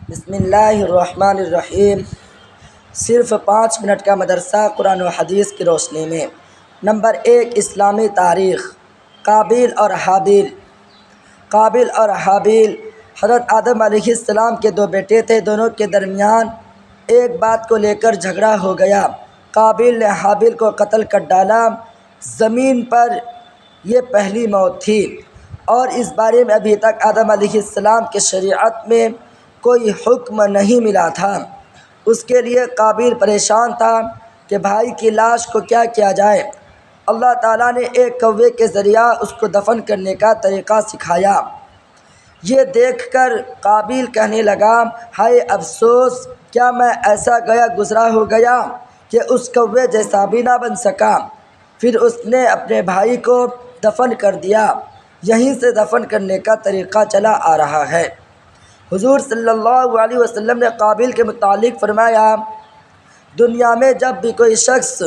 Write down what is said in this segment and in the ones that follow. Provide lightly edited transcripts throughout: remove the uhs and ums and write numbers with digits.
بسم اللہ الرحمن الرحیم۔ صرف 5 منٹ کا مدرسہ قرآن و حدیث کی روشنی میں۔ نمبر 1، اسلامی تاریخ۔ قابیل اور حابیل۔ قابیل اور حابیل حضرت آدم علیہ السلام کے 2 بیٹے تھے۔ دونوں کے درمیان ایک بات کو لے کر جھگڑا ہو گیا۔ قابیل نے حابیل کو قتل کر ڈالا۔ زمین پر یہ پہلی موت تھی، اور اس بارے میں ابھی تک آدم علیہ السلام کے شریعت میں کوئی حکم نہیں ملا تھا۔ اس کے لیے قابیل پریشان تھا کہ بھائی کی لاش کو کیا کیا جائے۔ اللہ تعالیٰ نے ایک کوے کے ذریعہ اس کو دفن کرنے کا طریقہ سکھایا۔ یہ دیکھ کر قابیل کہنے لگا، ہائے افسوس، کیا میں ایسا گزرا ہو گیا کہ اس کوے جیسا بھی نہ بن سکا۔ پھر اس نے اپنے بھائی کو دفن کر دیا۔ یہیں سے دفن کرنے کا طریقہ چلا آ رہا ہے۔ حضور صلی اللہ علیہ وسلم نے قابیل کے متعلق فرمایا، دنیا میں جب بھی کوئی شخص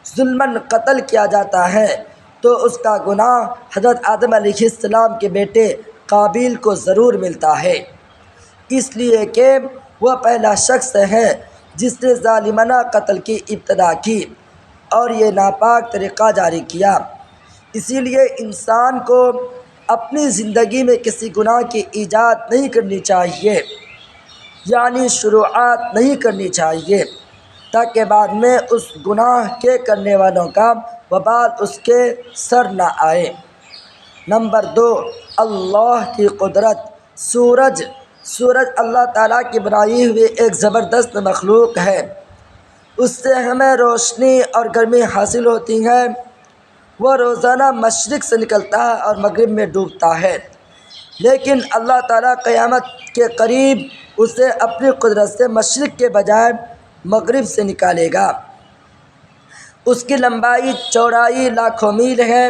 ظلماً قتل کیا جاتا ہے تو اس کا گناہ حضرت آدم علیہ السلام کے بیٹے قابیل کو ضرور ملتا ہے، اس لیے کہ وہ پہلا شخص ہے جس نے ظالمانہ قتل کی ابتدا کی اور یہ ناپاک طریقہ جاری کیا۔ اسی لیے انسان کو اپنی زندگی میں کسی گناہ کی ایجاد نہیں کرنی چاہیے، یعنی شروعات نہیں کرنی چاہیے، تاکہ بعد میں اس گناہ کے کرنے والوں کا وبال اس کے سر نہ آئے۔ نمبر 2، اللہ کی قدرت۔ سورج اللہ تعالیٰ کی بنائی ہوئی ایک زبردست مخلوق ہے۔ اس سے ہمیں روشنی اور گرمی حاصل ہوتی ہے۔ وہ روزانہ مشرق سے نکلتا ہے اور مغرب میں ڈوبتا ہے، لیکن اللہ تعالیٰ قیامت کے قریب اسے اپنی قدرت سے مشرق کے بجائے مغرب سے نکالے گا۔ اس کی لمبائی چوڑائی لاکھوں میل ہے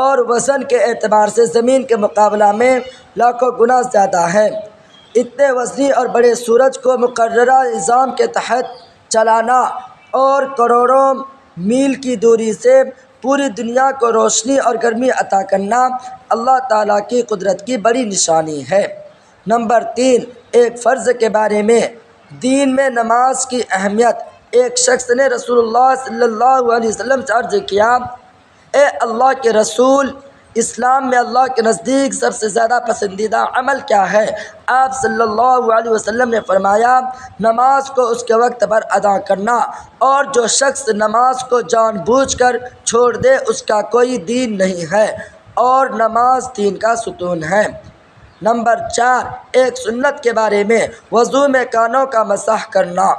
اور وزن کے اعتبار سے زمین کے مقابلہ میں لاکھوں گنا زیادہ ہے۔ اتنے وسیع اور بڑے سورج کو مقررہ نظام کے تحت چلانا اور کروڑوں میل کی دوری سے پوری دنیا کو روشنی اور گرمی عطا کرنا اللہ تعالیٰ کی قدرت کی بڑی نشانی ہے۔ نمبر 3، ایک فرض کے بارے میں۔ دین میں نماز کی اہمیت۔ ایک شخص نے رسول اللہ صلی اللہ علیہ وسلم سے عرض کیا، اے اللہ کے رسول، اسلام میں اللہ کے نزدیک سب سے زیادہ پسندیدہ عمل کیا ہے؟ آپ صلی اللہ علیہ وسلم نے فرمایا، نماز کو اس کے وقت پر ادا کرنا، اور جو شخص نماز کو جان بوجھ کر چھوڑ دے اس کا کوئی دین نہیں ہے، اور نماز دین کا ستون ہے۔ نمبر 4، ایک سنت کے بارے میں۔ وضو میں کانوں کا مسح کرنا۔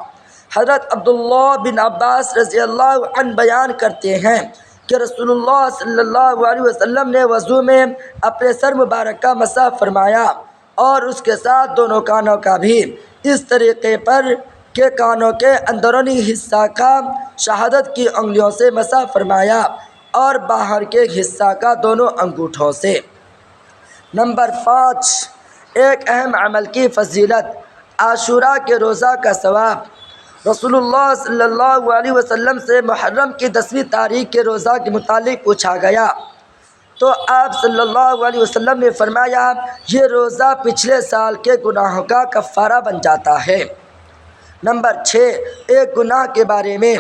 حضرت عبداللہ بن عباس رضی اللہ عنہ بیان کرتے ہیں کہ رسول اللہ صلی اللہ علیہ وسلم نے وضو میں اپنے سر مبارک کا مسح فرمایا اور اس کے ساتھ دونوں کانوں کا بھی، اس طریقے پر کہ کانوں کے اندرونی حصہ کا شہادت کی انگلیوں سے مسح فرمایا اور باہر کے حصہ کا دونوں انگوٹھوں سے۔ نمبر 5، ایک اہم عمل کی فضیلت۔ عاشوراء کے روزہ کا ثواب۔ رسول اللہ صلی اللہ علیہ وسلم سے محرم کی 10ویں تاریخ کے روزہ کے متعلق پوچھا گیا تو آپ صلی اللہ علیہ وسلم نے فرمایا، یہ روزہ پچھلے سال کے گناہوں کا کفارہ بن جاتا ہے۔ نمبر 6، ایک گناہ کے بارے میں۔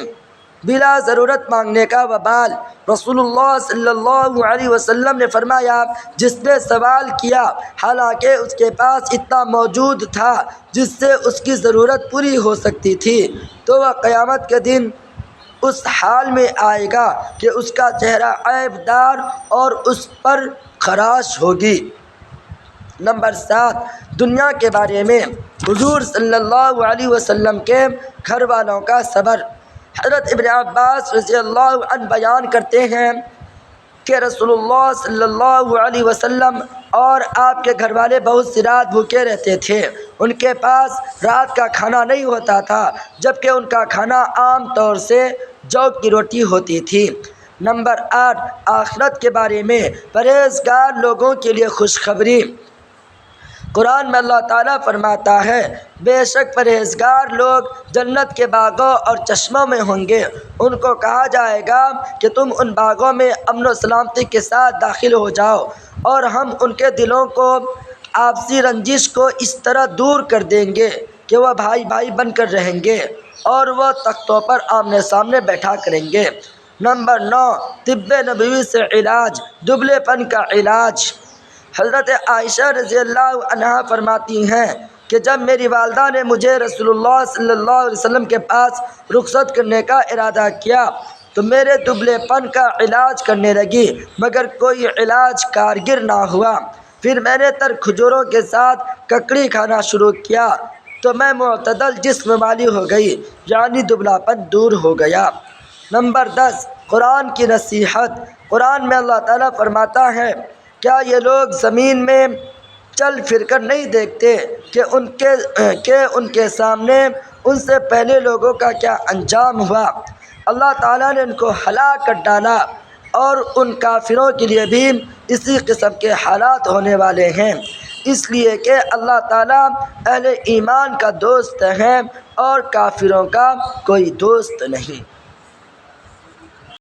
بلا ضرورت مانگنے کا وبال۔ رسول اللہ صلی اللہ علیہ وسلم نے فرمایا، جس نے سوال کیا حالانکہ اس کے پاس اتنا موجود تھا جس سے اس کی ضرورت پوری ہو سکتی تھی، تو وہ قیامت کے دن اس حال میں آئے گا کہ اس کا چہرہ عیب دار اور اس پر خراش ہوگی۔ نمبر 7، دنیا کے بارے میں۔ حضور صلی اللہ علیہ وسلم کے گھر والوں کا صبر۔ حضرت ابن عباس رضی اللہ عنہ بیان کرتے ہیں کہ رسول اللہ صلی اللہ علیہ وسلم اور آپ کے گھر والے بہت سی رات بھوکے رہتے تھے۔ ان کے پاس رات کا کھانا نہیں ہوتا تھا، جبکہ ان کا کھانا عام طور سے جو کی روٹی ہوتی تھی۔ نمبر 8، آخرت کے بارے میں۔ پرہیزگار لوگوں کے لیے خوشخبری۔ قرآن میں اللہ تعالیٰ فرماتا ہے، بے شک پرہیزگار لوگ جنت کے باغوں اور چشموں میں ہوں گے۔ ان کو کہا جائے گا کہ تم ان باغوں میں امن و سلامتی کے ساتھ داخل ہو جاؤ، اور ہم ان کے دلوں کو آپسی رنجش کو اس طرح دور کر دیں گے کہ وہ بھائی بھائی بن کر رہیں گے اور وہ تختوں پر آمنے سامنے بیٹھا کریں گے۔ نمبر 9، طب نبوی سے علاج، دبلے پن کا علاج۔ حضرت عائشہ رضی اللہ عنہا فرماتی ہیں کہ جب میری والدہ نے مجھے رسول اللہ صلی اللہ علیہ وسلم کے پاس رخصت کرنے کا ارادہ کیا تو میرے دبلے پن کا علاج کرنے لگی، مگر کوئی علاج کارگر نہ ہوا۔ پھر میں نے تر کھجوروں کے ساتھ ککڑی کھانا شروع کیا تو میں معتدل جسم والی ہو گئی، یعنی دبلا پن دور ہو گیا۔ نمبر 10، قرآن کی نصیحت۔ قرآن میں اللہ تعالیٰ فرماتا ہے، کیا یہ لوگ زمین میں چل پھر کر نہیں دیکھتے کہ ان کے سامنے ان سے پہلے لوگوں کا کیا انجام ہوا؟ اللہ تعالیٰ نے ان کو ہلاک کر ڈالا اور ان کافروں کے لیے بھی اسی قسم کے حالات ہونے والے ہیں، اس لیے کہ اللہ تعالیٰ اہل ایمان کا دوست ہے اور کافروں کا کوئی دوست نہیں۔